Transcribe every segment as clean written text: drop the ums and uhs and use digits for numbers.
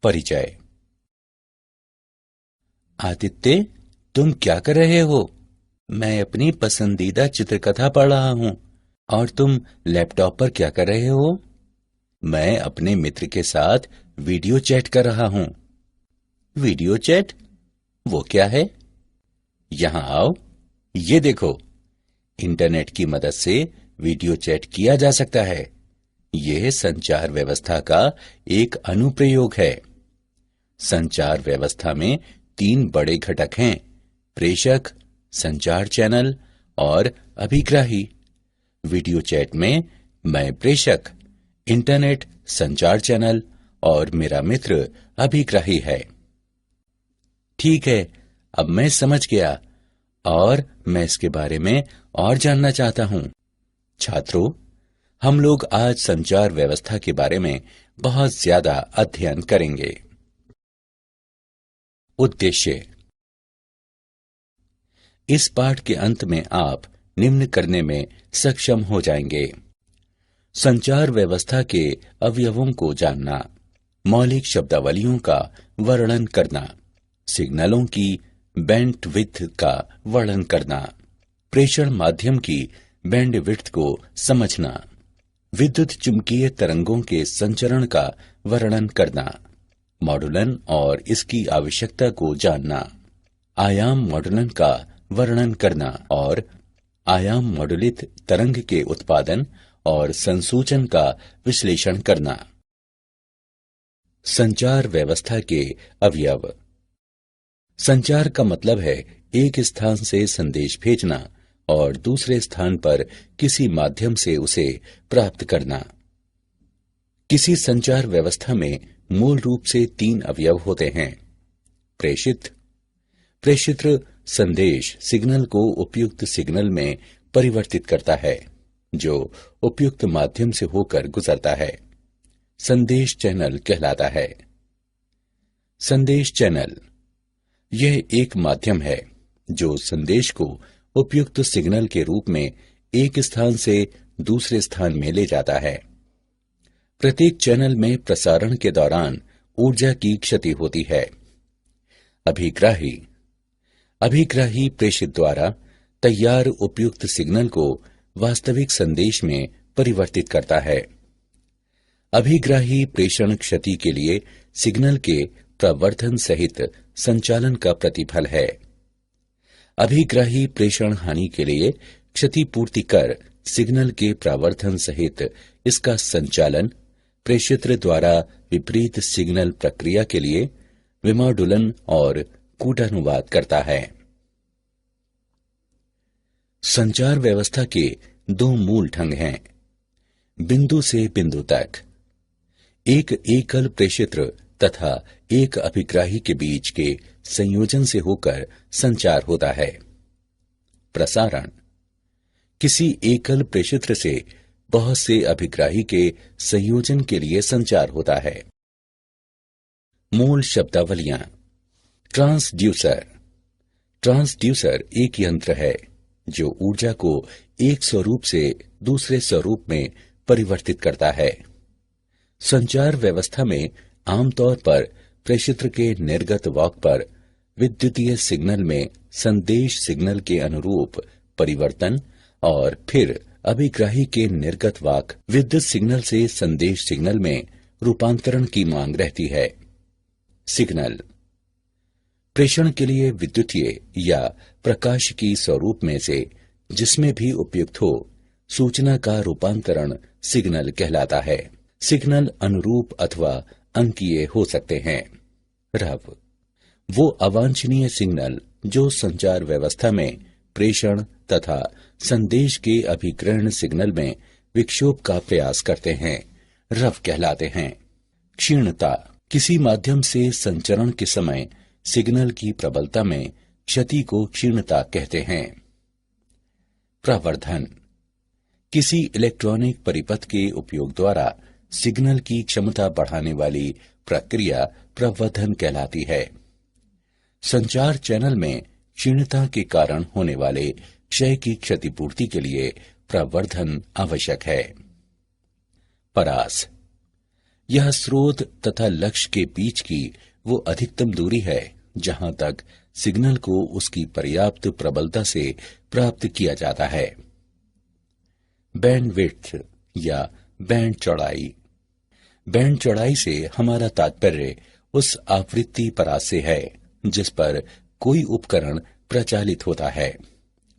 परिचय। आदित्य, तुम क्या कर रहे हो? मैं अपनी पसंदीदा चित्रकथा पढ़ रहा हूँ। और तुम लैपटॉप पर क्या कर रहे हो? मैं अपने मित्र के साथ वीडियो चैट कर रहा हूँ। Video chat? वो क्या है? यहाँ आओ, ये देखो। इंटरनेट की मदद से वीडियो चैट किया जा सकता है। यह संचार व्यवस्था का एक अनुप्रयोग है। संचार व्यवस्था में 3 बड़े घटक हैं: प्रेषक, संचार चैनल और अभिग्राही। वीडियो चैट में मैं प्रेषक, इंटरनेट संचार चैनल और मेरा मित्र अभिग्राही है। ठीक है, अब मैं समझ गया और मैं इसके बारे में और जानना चाहता हूं। छात्रों, हम लोग आज संचार व्यवस्था के बारे में बहुत ज्यादा अध्ययन करेंगे। उद्देश्य। इस पाठ के अंत में आप निम्न करने में सक्षम हो जाएंगे: संचार व्यवस्था के अवयवों को जानना, मौलिक शब्दावलियों का वर्णन करना, सिग्नलों की बैंडविड्थ का वर्णन करना, प्रेषण माध्यम की बैंडविड्थ को समझना, विद्युत चुंबकीय तरंगों के संचरण का वर्णन करना, मॉडुलन और इसकी आवश्यकता को जानना, आयाम मॉडुलन का वर्णन करना और आयाम मॉडुलित तरंग के उत्पादन और संसूचन का विश्लेषण करना। संचार व्यवस्था के अवयव। संचार का मतलब है एक स्थान से संदेश भेजना और दूसरे स्थान पर किसी माध्यम से उसे प्राप्त करना। किसी संचार व्यवस्था में मूल रूप से 3 अवयव होते हैं: प्रेषित। प्रेषित्र संदेश सिग्नल को उपयुक्त सिग्नल में परिवर्तित करता है, जो उपयुक्त माध्यम से होकर गुजरता है। संदेश चैनल कहलाता है। संदेश चैनल यह एक माध्यम है जो संदेश को उपयुक्त सिग्नल के रूप में एक स्थान से दूसरे स्थान में ले जाता है। प्रत्येक चैनल में प्रसारण के दौरान ऊर्जा की क्षति होती है। अभिग्राही। अभिग्राही प्रेषित द्वारा तैयार उपयुक्त सिग्नल को वास्तविक संदेश में परिवर्तित करता है। अभिग्राही प्रेषण क्षति के लिए सिग्नल के प्रवर्धन सहित संचालन का प्रतिफल है। अभिग्राही प्रेषण हानि के लिए क्षतिपूर्ति कर सिग्नल के प्रवर्धन सहित इसका संचालन प्रेषित्र द्वारा विपरीत सिग्नल प्रक्रिया के लिए विमॉडुलन और कूटानुवाद करता है। संचार व्यवस्था के 2 मूल ढंग हैं: बिंदु से बिंदु तक। एक एकल प्रेषित्र तथा एक अभिग्राही के बीच के संयोजन से होकर संचार होता है। प्रसारण। किसी एकल प्रेषित्र से बहुत से अभिग्राही के संयोजन के लिए संचार होता है। मूल शब्दावलियां। ट्रांसड्यूसर। ट्रांसड्यूसर एक यंत्र है जो ऊर्जा को एक स्वरूप से दूसरे स्वरूप में परिवर्तित करता है। संचार व्यवस्था में आमतौर पर प्रेषित्र के निर्गत वाक पर विद्युतीय सिग्नल में संदेश सिग्नल के अनुरूप परिवर्तन और फिर अभिग्राही के निर्गत वाक विद्युत सिग्नल से संदेश सिग्नल में रूपांतरण की मांग रहती है। सिग्नल प्रेषण के लिए विद्युतीय या प्रकाशिकी स्वरूप में से जिसमें भी उपयुक्त हो सूचना का रूपांतरण सिग्नल कहलाता है। सिग्नल अनुरूप अथवा अंकीय हो सकते हैं। रव वो अवांछनीय सिग्नल जो संचार व्यवस्था में प्रेषण तथा संदेश के अभिग्रहण सिग्नल में विक्षोभ का प्रयास करते हैं, रव कहलाते हैं। क्षीणता किसी माध्यम से संचरण के समय सिग्नल की प्रबलता में क्षति को क्षीणता कहते हैं। प्रवर्धन किसी इलेक्ट्रॉनिक परिपथ के उपयोग द्वारा सिग्नल की क्षमता बढ़ाने वाली प्रक्रिया प्रवर्धन कहलाती है। संचार चैनल में क्षीणता के कारण होने वाले क्षय की क्षतिपूर्ति के लिए प्रवर्धन आवश्यक है। परास यह स्रोत तथा लक्ष्य के बीच की वो अधिकतम दूरी है जहां तक सिग्नल को उसकी पर्याप्त प्रबलता से प्राप्त किया जाता है। बैंडविड्थ या बैंड चौड़ाई। बैंड चौड़ाई से हमारा तात्पर्य उस आवृत्ति परास से है जिस पर कोई उपकरण प्रचालित होता है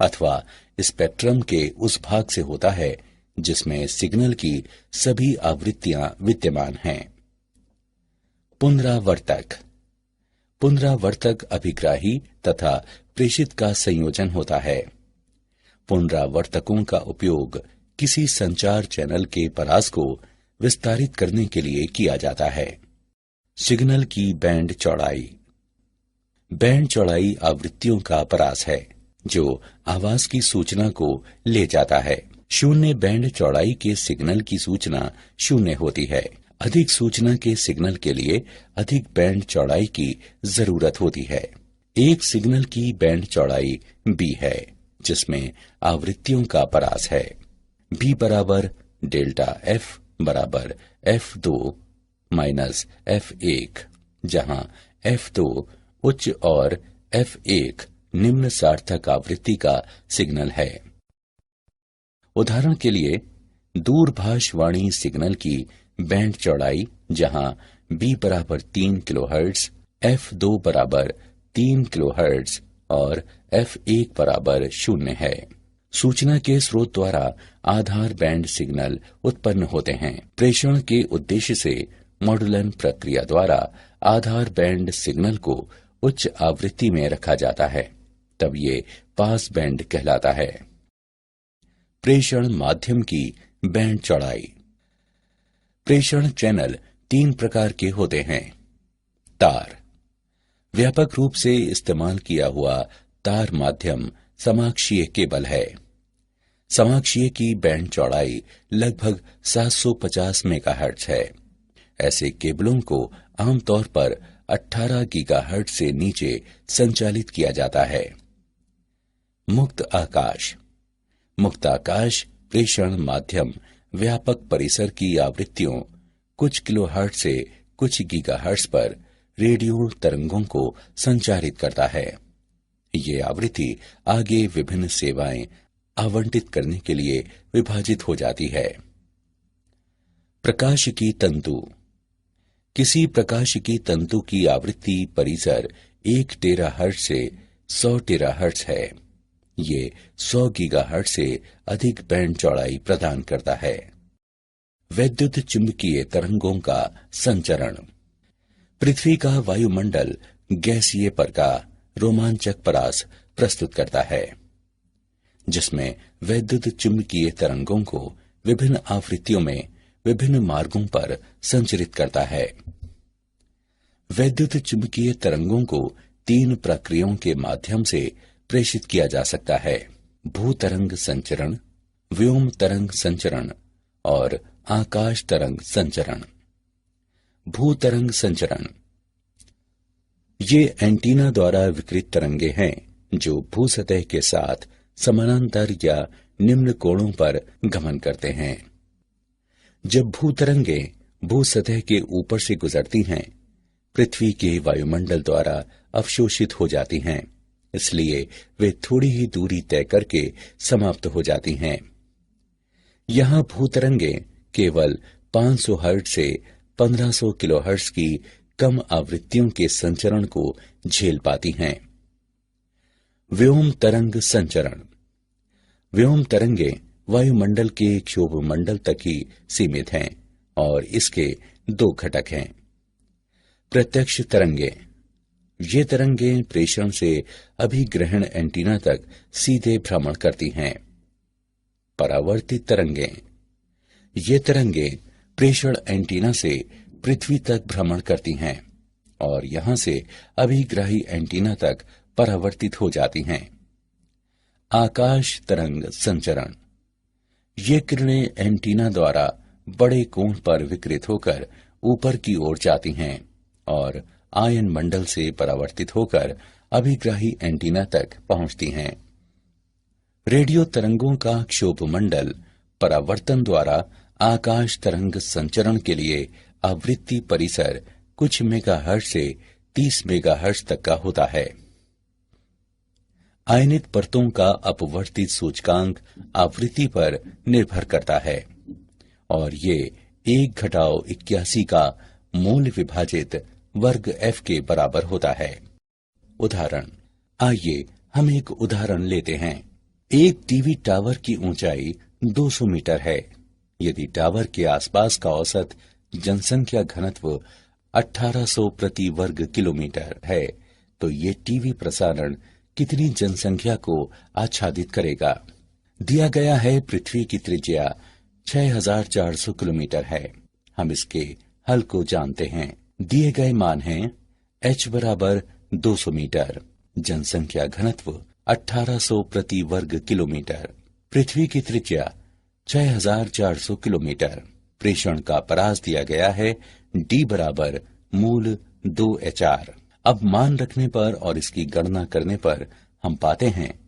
अथवा स्पेक्ट्रम के उस भाग से होता है जिसमें सिग्नल की सभी आवृत्तियां विद्यमान हैं। पुनरावर्तक। पुनरावर्तक अभिग्राही तथा प्रेषित का संयोजन होता है। पुनरावर्तकों का उपयोग किसी संचार चैनल के परास को विस्तारित करने के लिए किया जाता है। सिग्नल की बैंड चौड़ाई। बैंड चौड़ाई आवृत्तियों का परास है जो आवाज की सूचना को ले जाता है। शून्य बैंड चौड़ाई के सिग्नल की सूचना शून्य होती है। अधिक सूचना के सिग्नल के लिए अधिक बैंड चौड़ाई की जरूरत होती है। एक सिग्नल की बैंड चौड़ाई बी है जिसमें आवृत्तियों का परास है। बी बराबर डेल्टा एफ बराबर F2 माइनस F1, जहां F2 उच्च और F1 निम्न सार्थक आवृत्ति का सिग्नल है। उदाहरण के लिए दूरभाषवाणी सिग्नल की बैंड चौड़ाई जहां B बराबर 3 किलोहर्ट्ज, F2 बराबर 3 किलोहर्ट्ज और F1 बराबर 0 है। सूचना के स्रोत द्वारा आधार बैंड सिग्नल उत्पन्न होते हैं। प्रेषण के उद्देश्य से मॉड्यूलन प्रक्रिया द्वारा आधार बैंड सिग्नल को उच्च आवृत्ति में रखा जाता है, तब ये पास बैंड कहलाता है। प्रेषण माध्यम की बैंड चौड़ाई। प्रेषण चैनल 3 प्रकार के होते हैं। तार। व्यापक रूप से इस्तेमाल किया हुआ तार माध्यम समाक्षीय केबल है। समाक्षीय की बैंड चौड़ाई लगभग 750 मेगाहर्ट्ज है। ऐसे केबलों को आमतौर पर 18 गीगाहर्ट्ज से नीचे संचालित किया जाता है। मुक्त आकाश। मुक्त आकाश प्रेषण माध्यम व्यापक परिसर की आवृत्तियों कुछ किलोहर्ट्ज से कुछ गीगाहर्ट्ज पर रेडियो तरंगों को संचारित करता है। ये आवृत्ति आगे विभिन्न सेवाएं आवंटित करने के लिए विभाजित हो जाती है। प्रकाशिकी तंतु। किसी प्रकाशिकी तंतु की आवृत्ति परिसर 1 टेराहर्ट्ज से 100 टेराहर्ट्ज है। ये 100 गीगाहर्ट्ज से अधिक बैंड चौड़ाई प्रदान करता है। वैद्युत चुंबकीय तरंगों का संचरण। पृथ्वी का वायुमंडल गैसीय पर का रोमांचक परास प्रस्तुत करता है जिसमें वैद्युत चुंबकीय तरंगों को विभिन्न आवृत्तियों में विभिन्न मार्गों पर संचरित करता है। वैद्युत चुंबकीय तरंगों को 3 प्रक्रियाओं के माध्यम से प्रेषित किया जा सकता है: भूतरंग संचरण, व्योम तरंग संचरण और आकाश तरंग संचरण। भूतरंग संचरण। ये एंटीना द्वारा विकृत तरंगे हैं जो भूसतह के साथ समानांतर या निम्न कोणों पर गमन करते हैं। जब भूतरंगे भूसतह के ऊपर से गुजरती हैं, पृथ्वी के वायुमंडल द्वारा अवशोषित हो जाती हैं, इसलिए वे थोड़ी ही दूरी तय करके समाप्त हो जाती हैं। यहां भूतरंगे केवल 500 हर्ट्ज से 1500 किलोहर्ट्ज की कम आवृत्तियों के संचरण को झेल पाती हैं। व्योम तरंग संचरण। व्योम तरंगे वायुमंडल के क्षोभ मंडल तक ही सीमित हैं और इसके 2 घटक हैं। प्रत्यक्ष तरंगे। ये तरंगे प्रेषण से अभिग्रहण एंटीना तक सीधे भ्रमण करती हैं। परावर्तित तरंगे। ये तरंगे प्रेषण एंटीना से पृथ्वी तक भ्रमण करती हैं और यहां से अभिग्राही एंटीना तक परावर्तित हो जाती हैं। आकाश तरंग संचरण। ये किरणें एंटीना द्वारा बड़े कोण पर विकृत होकर ऊपर की ओर जाती हैं और आयन मंडल से परावर्तित होकर अभिग्राही एंटीना तक पहुंचती हैं। रेडियो तरंगों का क्षोभ मंडल परावर्तन द्वारा आकाश तरंग संचरण के लिए आवृत्ति परिसर कुछ मेगाहर्ट्ज से 30 मेगाहर्ट्ज तक का होता है। आयनित परतों का अपवर्तित सूचकांक आवृत्ति पर निर्भर करता है और ये 1-81 का मूल विभाजित वर्ग f के बराबर होता है। उदाहरण, आइए हम एक उदाहरण लेते हैं। एक टीवी टावर की ऊंचाई 200 मीटर है। यदि टावर के आसपास का औसत जनसंख्या घनत्व 1800 प्रति वर्ग किलोमीटर है, तो ये टीवी प्रसारण कितनी जनसंख्या को आच्छादित करेगा? दिया गया है पृथ्वी की त्रिज्या 6400 किलोमीटर है। हम इसके हल को जानते हैं। दिए गए मान हैं h बराबर 200 मीटर, जनसंख्या घनत्व 1800 प्रति वर्ग किलोमीटर, पृथ्वी की त्रिज्या 6400 किलोमीटर। प्रेषण का परास दिया गया है d बराबर मूल 2HR। अब मान रखने पर और इसकी गणना करने पर हम पाते हैं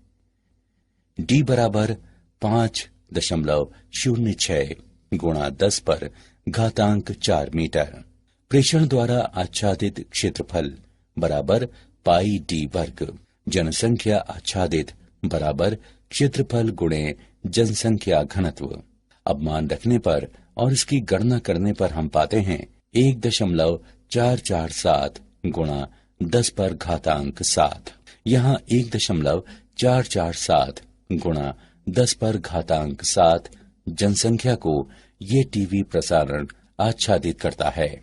d बराबर 5.06 गुणा 10 पर घातांक 4 मीटर। प्रेषण द्वारा आच्छादित क्षेत्रफल बराबर पाई d वर्ग। जनसंख्या आच्छादित बराबर क्षेत्रफल गुणे जनसंख्या घनत्व। अब मान रखने पर और इसकी गणना करने पर हम पाते हैं 1.447 गुणा 10 पर घातांक 7। यहाँ 1.447 गुणा 10 पर घातांक 7 जनसंख्या को ये टीवी प्रसारण आच्छादित करता है।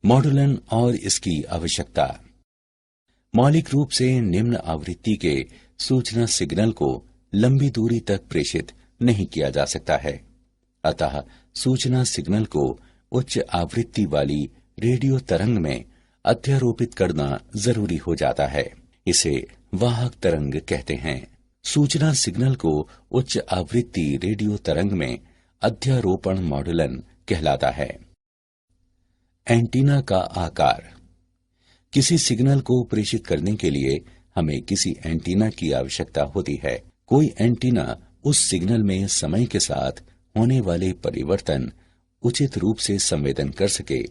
मॉडुलन और इसकी आवश्यकता। मौलिक रूप से निम्न आवृत्ति के सूचना सिग्नल को लंबी दूरी तक प्रेषित नहीं किया जा सकता है। अतः सूचना सिग्नल को उच्च आवृत्ति वाली रेडियो तरंग में अध्यारोपित करना जरूरी हो जाता है। इसे वाहक तरंग कहते हैं। सूचना सिग्नल को उच्च आवृत्ति रेडियो तरंग में अध्यारोपण मॉडुलन कहलाता है। एंटीना का आकार। किसी सिग्नल को प्रेषित करने के लिए हमें किसी एंटीना की आवश्यकता होती है। कोई एंटीना उस सिग्नल में समय के साथ होने वाले परिवर्तन उचित रूप से संवेदन कर सके।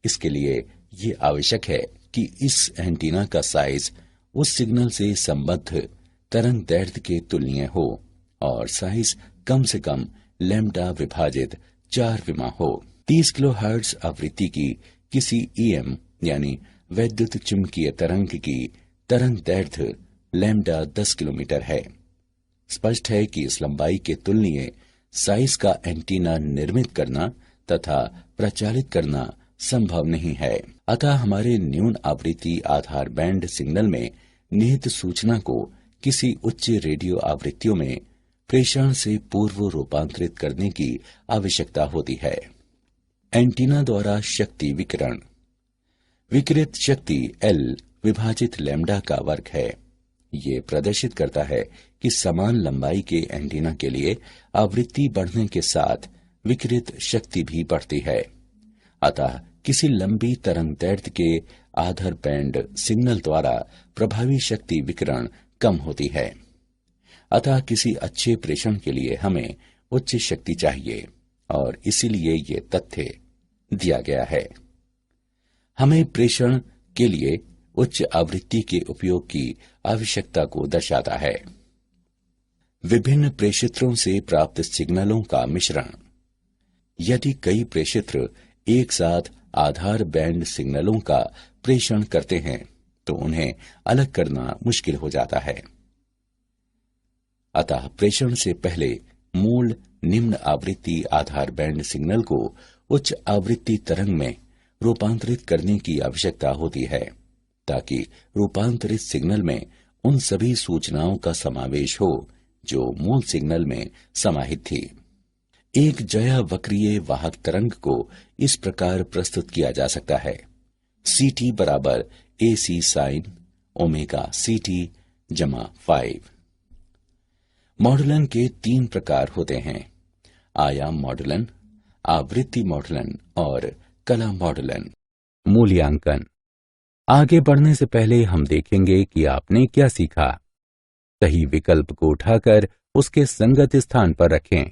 इसके लिए ये आवश्यक है कि इस एंटीना का साइज उस सिग्नल से संबद्ध तरंग दैर्ध्य के तुलनीय हो और साइज कम से कम लैम्ब्डा विभाजित 4 विमा हो। 30 किलोहर्ट्ज आवृत्ति की किसी ईएम यानी वैद्युत चुंबकीय तरंग की तरंग दैर्ध्य लैम्ब्डा 10 किलोमीटर है। स्पष्ट है कि इस लंबाई के तुलनीय साइज का एंटीना निर्मित करना तथा प्रचालित करना संभव नहीं है। अतः हमारे न्यून आवृत्ति आधार बैंड सिग्नल में निहित सूचना को किसी उच्च रेडियो आवृत्तियों में प्रेषण से पूर्व रूपांतरित करने की आवश्यकता होती है। एंटीना द्वारा शक्ति विकिरण। विकिरित शक्ति L विभाजित लैम्ब्डा का वर्ग है। ये प्रदर्शित करता है कि समान लंबाई के एंटीना के लिए आवृत्ति बढ़ने के साथ विकिरित शक्ति भी बढ़ती है। अतः किसी लंबी तरंग दैर्ध्य के आधार बैंड सिग्नल द्वारा प्रभावी शक्ति विकिरण कम होती है। अतः किसी अच्छे प्रेषण के लिए हमें उच्च शक्ति चाहिए और इसीलिए ये तथ्य दिया गया है। हमें प्रेषण के लिए उच्च आवृत्ति के उपयोग की आवश्यकता को दर्शाता है। विभिन्न प्रेषित्रों से प्राप्त सिग्नलों का मिश्रण। यदि कई प्रेषित्र एक साथ आधार बैंड सिग्नलों का प्रेषण करते हैं तो उन्हें अलग करना मुश्किल हो जाता है। अतः प्रेषण से पहले मूल निम्न आवृत्ति आधार बैंड सिग्नल को उच्च आवृत्ति तरंग में रूपांतरित करने की आवश्यकता होती है ताकि रूपांतरित सिग्नल में उन सभी सूचनाओं का समावेश हो जो मूल सिग्नल में समाहित थी। एक ज्या वक्रीय वाहक तरंग को इस प्रकार प्रस्तुत किया जा सकता है। CT बराबर AC साइन ओमेगा CT जमा 5। मॉडुलन के 3 प्रकार होते हैं: आयाम मॉडुलन, आवृत्ति मॉडुलन और कला मॉडुलन। मूल्यांकन। आगे बढ़ने से पहले हम देखेंगे कि आपने क्या सीखा। सही विकल्प को उठाकर उसके संगत स्थान पर रखें।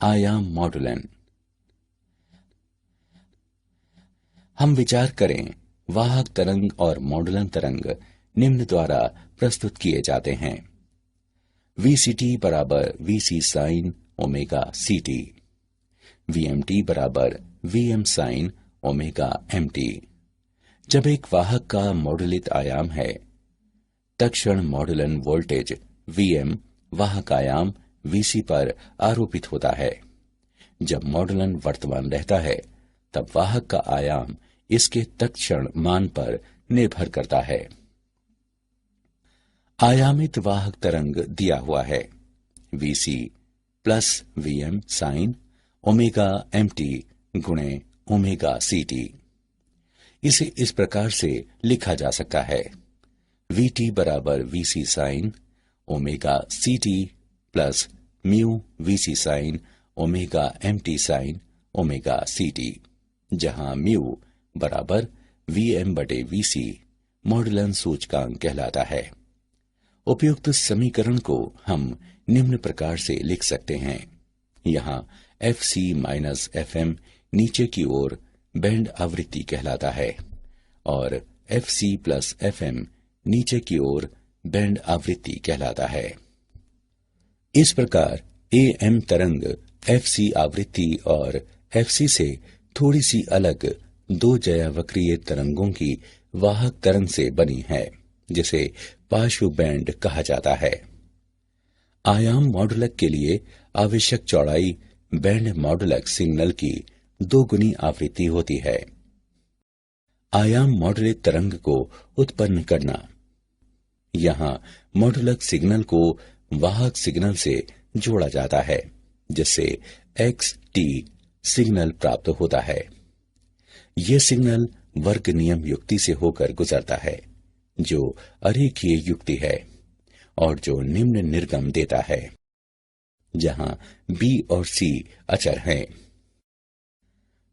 आयाम मॉडुलन। हम विचार करें, वाहक तरंग और मॉडुलन तरंग निम्न द्वारा प्रस्तुत किए जाते हैं। VCT बराबर VC sine omega CT, VMT बराबर VM साइन ओमेगा MT। जब एक वाहक का मॉडुलित आयाम है, तत्क्षण मॉडुलन वोल्टेज VM वाहक आयाम VC पर आरोपित होता है। जब मॉडुलन वर्तमान रहता है, तब वाहक का आयाम इसके तत्क्षण मान पर निर्भर करता है। आयामित वाहक तरंग दिया हुआ है, VC plus VM sine omega MT गुणे ओमेगा CT। इसे इस प्रकार से लिखा जा सकता है, VT बराबर VC sine omega CT plus mu VC sine omega MT sine omega CT, जहां म्यू बराबर VM बटे VC मॉडुलन सूचकांक कहलाता है। उपयुक्त समीकरण को हम निम्न प्रकार से लिख सकते हैं। यहाँ FC माइनस FM नीचे की ओर बैंड आवृत्ति कहलाता है और FC प्लस FM नीचे की ओर बैंड आवृत्ति कहलाता है। इस प्रकार AM तरंग FC आवृत्ति और FC से थोड़ी सी अलग दो ज्यावक्रीय तरंगों की वाहक तरंग से बनी है, जिसे पार्श्व बैंड कहा जाता है। आयाम मॉडुलक के लिए आवश्यक चौड़ाई बैंड मॉडुलक सिग्नल की 2 गुनी आवृत्ति होती है। आयाम मॉडुलित तरंग को उत्पन्न करना। यहाँ मॉडुलक सिग्नल को वाहक सिग्नल से जोड़ा जाता है, जिससे XT सिग्नल प्राप्त होता है। ये सिग्नल वर्ग नियम युक्ति से होकर गुजरता है, जो अरेखीय युक्ति है और जो निम्न निर्गम देता है, जहां B और C अचर हैं।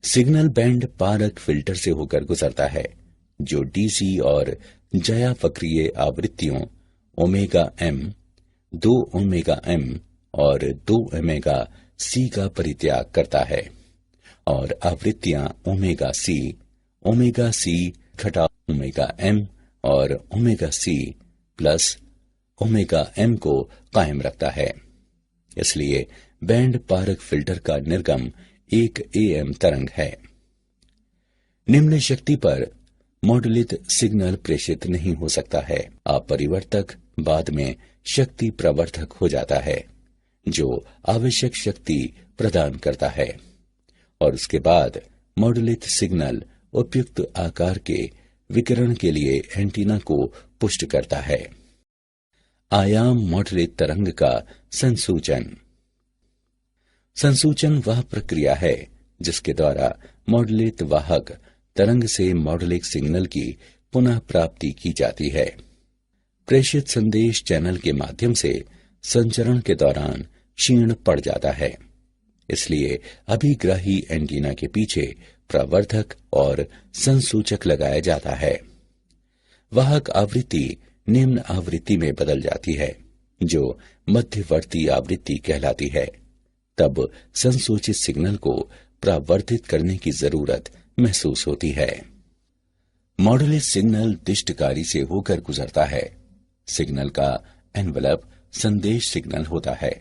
सिग्नल बैंड पारक फिल्टर से होकर गुजरता है, जो DC और ज्यावक्रीय आवृत्तियों ओमेगा M, 2 ओमेगा M और 2 ओमेगा C का परित्याग करता है और आवृत्तियां ओमेगा C घटा ओमेगा M और omega C plus omega M को कायम रखता है। इसलिए बैंड पारक फिल्टर का निर्गम एक AM तरंग है। निम्न शक्ति पर मॉडुलित सिग्नल प्रेषित नहीं हो सकता है। अपरिवर्तक बाद में शक्ति प्रवर्धक हो जाता है, जो आवश्यक शक्ति प्रदान करता है, और उसके बाद मॉडुलित सिग्नल उपयुक्त आकार के विकिरण के लिए एंटीना को पुष्ट करता है। आयाम मॉडुलित तरंग का संसूचन। संसूचन वह प्रक्रिया है जिसके द्वारा मॉडुलित वाहक तरंग से मॉडुलिक सिग्नल की पुनः प्राप्ति की जाती है। प्रेषित संदेश चैनल के माध्यम से संचरण के दौरान क्षीण पड़ जाता है, इसलिए अभिग्राही एंटीना के पीछे प्रवर्धक और संसूचक लगाया जाता है। वाहक आवृत्ति निम्न आवृत्ति में बदल जाती है, जो मध्यवर्ती आवृत्ति कहलाती है। तब संसूचित सिग्नल को प्रावर्धित करने की जरूरत महसूस होती है। मॉडुलित सिग्नल दिष्टकारी से होकर गुजरता है। सिग्नल का एनवेलप संदेश सिग्नल होता है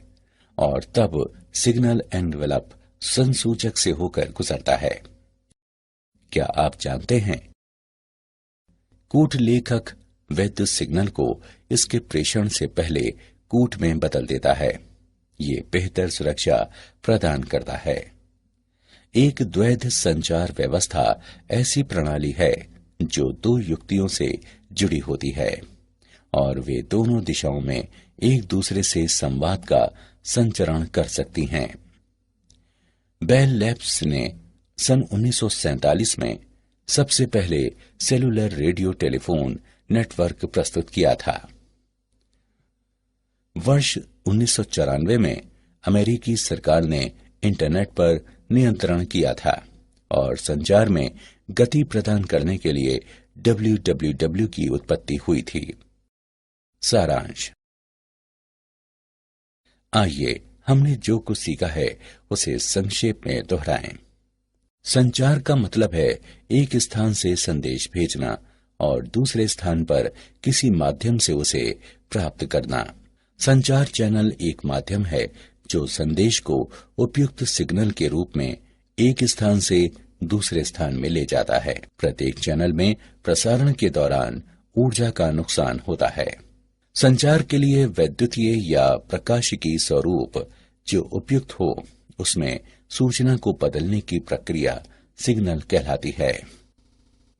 और तब सिग्नल एनवेलप संसूचक से होकर गुजरता है। क्या आप जानते हैं? कूट लेखक वैद्युत सिग्नल को इसके प्रेषण से पहले कूट में बदल देता है। ये बेहतर सुरक्षा प्रदान करता है। एक द्वैध संचार व्यवस्था ऐसी प्रणाली है जो 2 युक्तियों से जुड़ी होती है और वे दोनों दिशाओं में एक दूसरे से संवाद का संचरण कर सकती हैं। बेल लैब्स ने सन 1947 में सबसे पहले सेलुलर रेडियो टेलीफोन नेटवर्क प्रस्तुत किया था। वर्ष 1994 में अमेरिकी सरकार ने इंटरनेट पर नियंत्रण किया था और संचार में गति प्रदान करने के लिए WWW की उत्पत्ति हुई थी। सारांश। आइए हमने जो कुछ सीखा है उसे संक्षेप में दोहराएं। संचार का मतलब है एक स्थान से संदेश भेजना और दूसरे स्थान पर किसी माध्यम से उसे प्राप्त करना। संचार चैनल एक माध्यम है जो संदेश को उपयुक्त सिग्नल के रूप में एक स्थान से दूसरे स्थान में ले जाता है। प्रत्येक चैनल में प्रसारण के दौरान ऊर्जा का नुकसान होता है। संचार के लिए वैद्युतीय या प्रकाशिकी स्वरूप जो उपयुक्त हो, उसमें सूचना को बदलने की प्रक्रिया सिग्नल कहलाती है।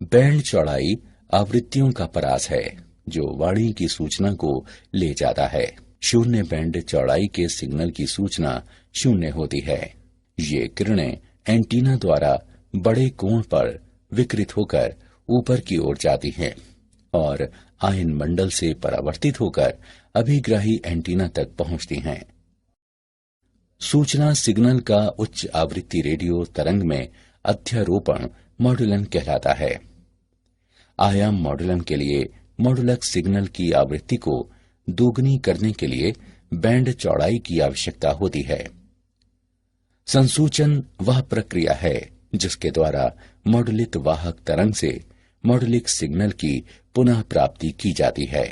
बैंड चौड़ाई आवृत्तियों का परास है जो वाणी की सूचना को ले जाता है। शून्य बैंड चौड़ाई के सिग्नल की सूचना शून्य होती है। ये किरणें एंटीना द्वारा बड़े कोण पर विकृत होकर ऊपर की ओर जाती हैं और आयन मंडल से परावर्तित होकर अभिग्राही एंटीना तक पहुंचती हैं। सूचना सिग्नल का उच्च आवृत्ति रेडियो तरंग में अध्यारोपण मॉड्यूलन कहलाता है। आयाम मॉड्यूलन के लिए मॉड्यूलक सिग्नल की आवृत्ति को दोगुनी करने के लिए बैंड चौड़ाई की आवश्यकता होती है। संसूचन वह प्रक्रिया है जिसके द्वारा मॉड्यूलित वाहक तरंग से मॉड्यूलिक सिग्नल की पुनः प्राप्ति की जाती है।